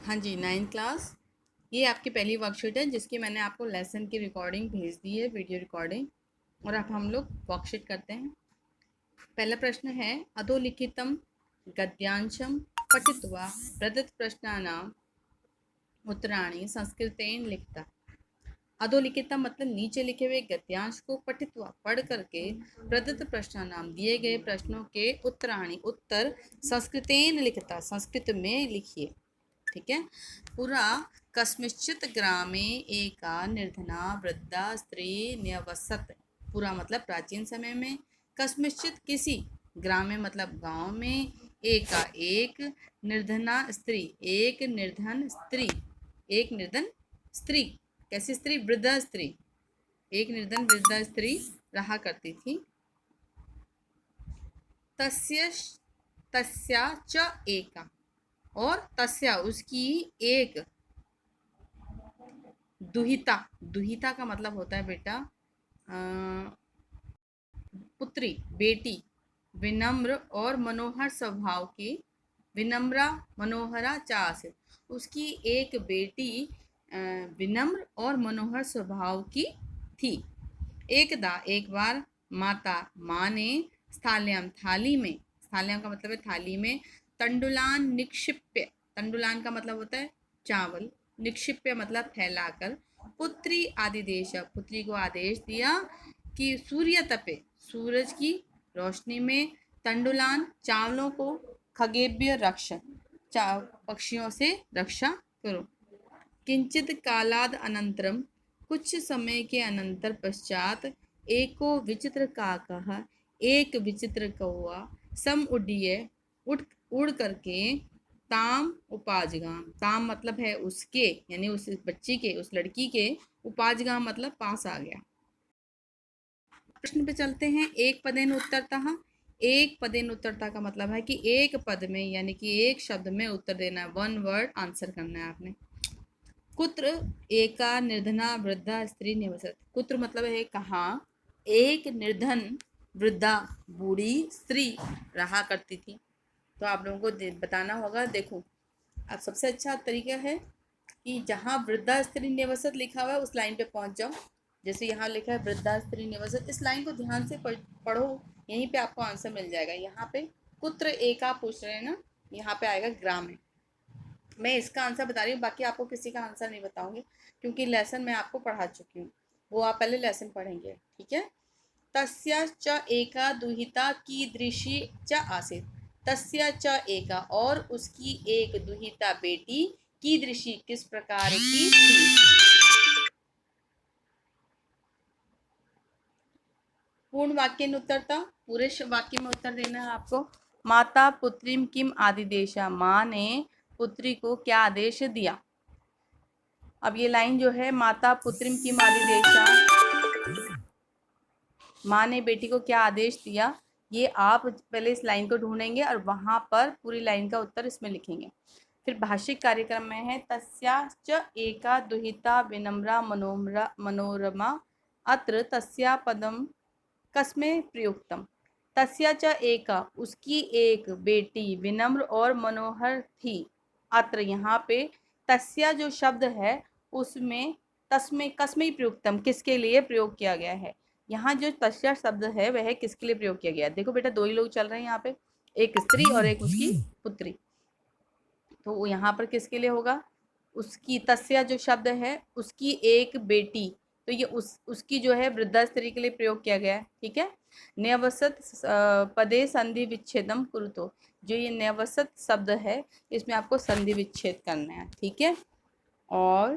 हाँ जी, 9th class. ये आपकी पहली वर्कशीट है जिसकी मैंने आपको लेसन की रिकॉर्डिंग भेज दी है, वीडियो रिकॉर्डिंग। और अब हम लोग वर्कशीट करते हैं। पहला प्रश्न है, अधोलिखितम गद्यांशम पठित्वा प्रदत्त प्रश्नानाम उत्तराणि संस्कृतेन लिखता। अधोलिखितम मतलब नीचे लिखे हुए गद्यांश को पठित्वा पढ़ करके प्रदत्त प्रश्नानाम दिए गए प्रश्नों के उत्तराणि उत्तर संस्कृतेन लिखता, संस्कृत में लिखिए। ठीक है। पुरा कस्मिश्चित ग्रामे एका निर्धना वृद्धा स्त्री न्यवसत। पूरा मतलब प्राचीन समय में, कस्मिश्चित किसी, ग्रामे मतलब गांव में, एका एक, निर्धना स्त्री एक निर्धन स्त्री, एक निर्धन स्त्री, कैसी स्त्री? वृद्धा स्त्री, एक निर्धन वृद्धा स्त्री रहा करती थी। तस्य तस्या च एका, और तस्या उसकी एक, दुहिता, दुहिता का मतलब होता है बेटा पुत्री, बेटी, विनम्र और मनोहर स्वभाव की, विनम्रा मनोहरा चास, उसकी एक बेटी विनम्र और मनोहर स्वभाव की थी। एकदा एक बार, माता माँ ने, स्थाल्याम थाली में, स्थाल्याम का मतलब है थाली में, तंडुलान निक्षिप्य, तंडुलान का मतलब होता है चावल, निक्षिप्य मतलब फैलाकर, पुत्री आदिदेश, पुत्री को आदेश दिया कि सूर्य तपे, सूरज की रोशनी में, तंडुलान चावलों को, खगेभ्य रक्ष, पक्षियों से रक्षा करो। किंचित कालाद अनंतरम, कुछ समय के अनंतर पश्चात, एको विचित्र काकः, एक विचित्र कौआ, सम उड्डीय, उड़ करके, ताम उपाजगाम, ताम मतलब है उसके, यानी उस बच्ची के, उस लड़की के, उपाजगाम मतलब पास आ गया। प्रश्न पे चलते हैं। एक पदेन उत्तरतः। एक पदेन उत्तरता का मतलब है कि एक पद में, यानी कि एक शब्द में उत्तर देना है, वन वर्ड आंसर करना है आपने। कुत्र एका निर्धना वृद्धा स्त्री निवसत। कुत्र मतलब है कहाँ, एक निर्धन वृद्धा बूढ़ी स्त्री रहा करती थी। तो आप लोगों को बताना होगा। देखो, अब सबसे अच्छा तरीका है कि जहाँ वृद्धा स्त्री निवसत लिखा हुआ है उस लाइन पे पहुंच जाओ। जैसे यहाँ लिखा है वृद्धा स्त्री निवसत, इस लाइन को ध्यान से पढ़ो, यहीं पे आपको आंसर मिल जाएगा। यहाँ पे कुत्र एका पूछ रहे हैं ना, यहाँ पे आएगा ग्राम है। मैं इसका आंसर बता रही हूँ, बाकी आपको किसी का आंसर नहीं बताऊंगी क्योंकि लेसन मैं आपको पढ़ा चुकी हूँ, वो आप पहले लेसन पढ़ेंगे। ठीक है। तस्या च एका दुहिता कीदृशी च आसीत्। तस्या च एका, और उसकी एक दुहिता बेटी, कीदृशी किस प्रकार की थी। पूर्ण वाक्य में उत्तरता, पूरे वाक्य में उत्तर देना है आपको। माता पुत्रीम किम आदिदेशा, माँ ने पुत्री को क्या आदेश दिया। अब ये लाइन जो है, माता पुत्रीम किम आदिदेशा, माँ ने बेटी को क्या आदेश दिया, ये आप पहले इस लाइन को ढूंढेंगे और वहां पर पूरी लाइन का उत्तर इसमें लिखेंगे। फिर भाषिक कार्यक्रम में है, तस्याश्च एका दुहिता विनम्रा मनोरमा, अत्र तस्या पदम कस्मे प्रयुक्तम। तस्या च एका, उसकी एक बेटी विनम्र और मनोहर थी। अत्र यहाँ पे तस्या जो शब्द है उसमें तस्मे कस्मे प्रयुक्तम, किसके लिए प्रयोग किया गया है। यहाँ जो तस्या शब्द है वह किसके लिए प्रयोग किया गया है। देखो बेटा, दो ही लोग चल रहे हैं यहाँ पे, एक स्त्री और एक उसकी पुत्री। तो यहाँ पर किसके लिए होगा, उसकी, तस्या जो शब्द है उसकी एक बेटी, तो ये उसकी जो है वृद्धा स्त्री के लिए प्रयोग किया गया है। ठीक है। न्यवसत पदे संधि विच्छेदम कुरुतो, जो ये न्यवसत शब्द है इसमें आपको संधि विच्छेद करना है। ठीक है। और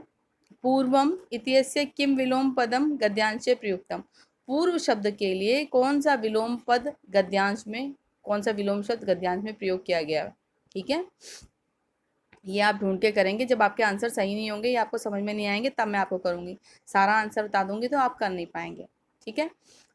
पूर्वम इत्यस्य किम विलोम पदम गद्यांशे प्रयुक्तम, पूर्व शब्द के लिए कौन सा विलोम पद गद्यांश में, कौन सा विलोम शब्द गद्यांश में प्रयोग किया गया। ठीक है। ये आप ढूंढ के करेंगे, जब आपके आंसर सही नहीं होंगे या आपको समझ में नहीं आएंगे तब मैं आपको करूँगी। सारा आंसर बता दूंगी तो आप कर नहीं पाएंगे। ठीक है।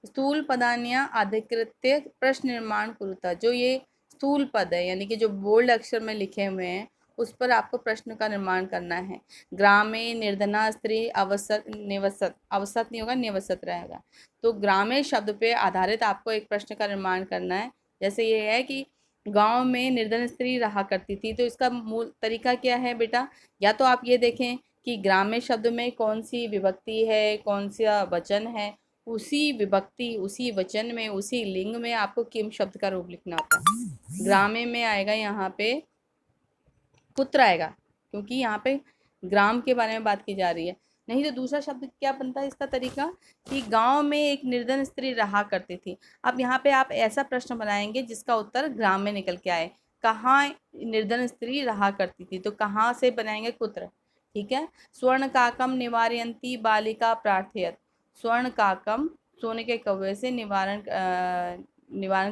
स्थूल पदान्या अधिकृत्य प्रश्न निर्माण कुरुता, जो ये स्थूल पद है यानी कि जो बोल्ड अक्षर में लिखे हुए हैं उस पर आपको प्रश्न का निर्माण करना है। ग्रामे निर्धना स्त्री अवसत निवसत, अवसत नहीं होगा निवसत रहेगा। तो ग्रामे शब्द पे आधारित आपको एक प्रश्न का निर्माण करना है। जैसे ये है कि गांव में निर्धन स्त्री रहा करती थी। तो इसका मूल तरीका क्या है बेटा, या तो आप ये देखें कि ग्राम्य शब्द में कौन सी विभक्ति है, कौन सा वचन है, उसी विभक्ति, उसी वचन में, उसी लिंग में आपको किम शब्द का रूप लिखना होता है। ग्राम्य में आएगा यहाँ पे पुत्र आएगा, क्योंकि यहाँ पे ग्राम के बारे में बात की जा रही है। नहीं तो दूसरा शब्द क्या बनता है इसका तरीका, कि गांव में एक निर्धन स्त्री रहा करती थी। अब यहाँ पे आप ऐसा प्रश्न बनाएंगे जिसका उत्तर ग्राम में निकल के आए। कहाँ निर्धन स्त्री रहा करती थी, तो कहाँ से बनाएंगे, कुत्र। ठीक है। स्वर्ण काकम निवारयंती बालिका प्रार्थयत। स्वर्ण काकम सोने के कौवे से निवारण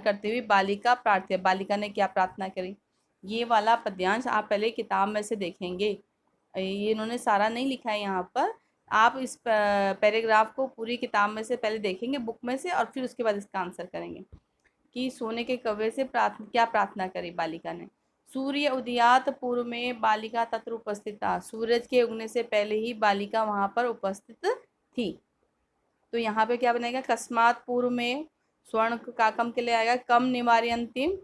करते हुए बालिका प्रार्थय, बालिका ने क्या प्रार्थना करी। ये वाला पद्यांश आप पहले किताब में से देखेंगे। ये इन्होंने सारा नहीं लिखा है यहाँ पर, आप इस पैराग्राफ को पूरी किताब में से पहले देखेंगे, बुक में से, और फिर उसके बाद इसका आंसर करेंगे कि सोने के कौवे से क्या प्रार्थना करी बालिका ने। सूर्य उदयात पूर्व में बालिका तत्र उपस्थित था। सूरज के उगने से पहले ही बालिका वहाँ पर उपस्थित थी। तो यहाँ पे क्या बनेगा, कस्मात पूर्व में स्वर्ण काकम के लिए आएगा कम निवार्यंतिम,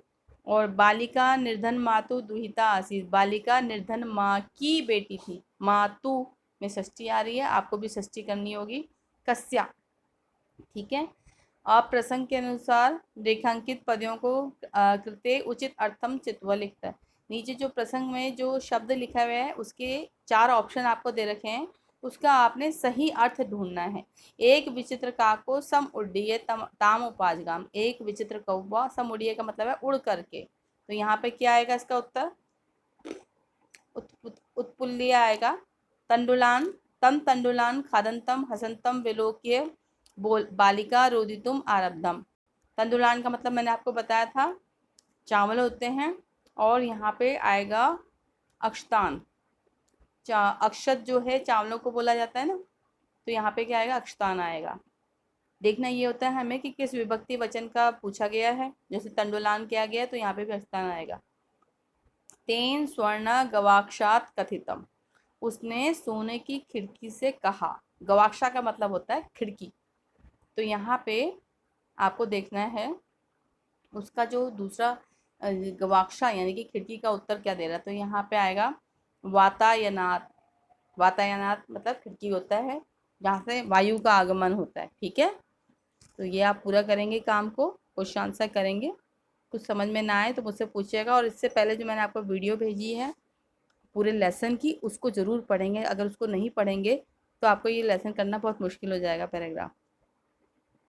और बालिका निर्धन मातु दुहिता आसीत। बालिका निर्धन माँ की बेटी थी। मातु में षष्ठी आ रही है, आपको भी षष्ठी करनी होगी। कस्या। ठीक है। आप प्रसंग के अनुसार रेखांकित पदों को कृते उचित अर्थम चित्वा लिखता है। नीचे जो प्रसंग में जो शब्द लिखा हुआ है उसके 4 ऑप्शन आपको दे रखे हैं, उसका आपने सही अर्थ ढूंढना है। एक विचित्र काको सम उड्डीय ताम उपाजगाम। एक विचित्र कौवा, सम उड्डीय का मतलब है उड़ करके। तो यहाँ पे क्या आएगा इसका उत्तर, उत्पुल्लिय आएगा। तंडुलान तम तंडुलान खादंतम हसंतम विलोक्य बालिका रोदितुम आरब्धम। तंडुलान का मतलब मैंने आपको बताया था, चावल होते हैं। और यहाँ पे आएगा अक्षतान। अक्षत जो है चावलों को बोला जाता है ना, तो यहाँ पे क्या आएगा, अक्षतान आएगा। देखना ये होता है हमें कि किस विभक्ति वचन का पूछा गया है। जैसे तंडुलान किया गया तो यहाँ पे भी अक्षतान आएगा। तेन स्वर्ण गवाक्षात कथितम। उसने सोने की खिड़की से कहा। गवाक्षा का मतलब होता है खिड़की। तो यहाँ पे आपको देखना है उसका जो दूसरा गवाक्षा यानी कि खिड़की का उत्तर क्या दे रहा है। तो यहाँ पे आएगा वातायनात। वातायनात मतलब खिड़की होता है जहाँ से वायु का आगमन होता है। ठीक है। तो ये आप पूरा करेंगे काम को, क्वेश्चन आंसर करेंगे। कुछ समझ में ना आए तो मुझसे पूछिएगा। और इससे पहले जो मैंने आपको वीडियो भेजी है पूरे लेसन की, उसको ज़रूर पढ़ेंगे। अगर उसको नहीं पढ़ेंगे तो आपको ये लेसन करना बहुत मुश्किल हो जाएगा, पैराग्राफ।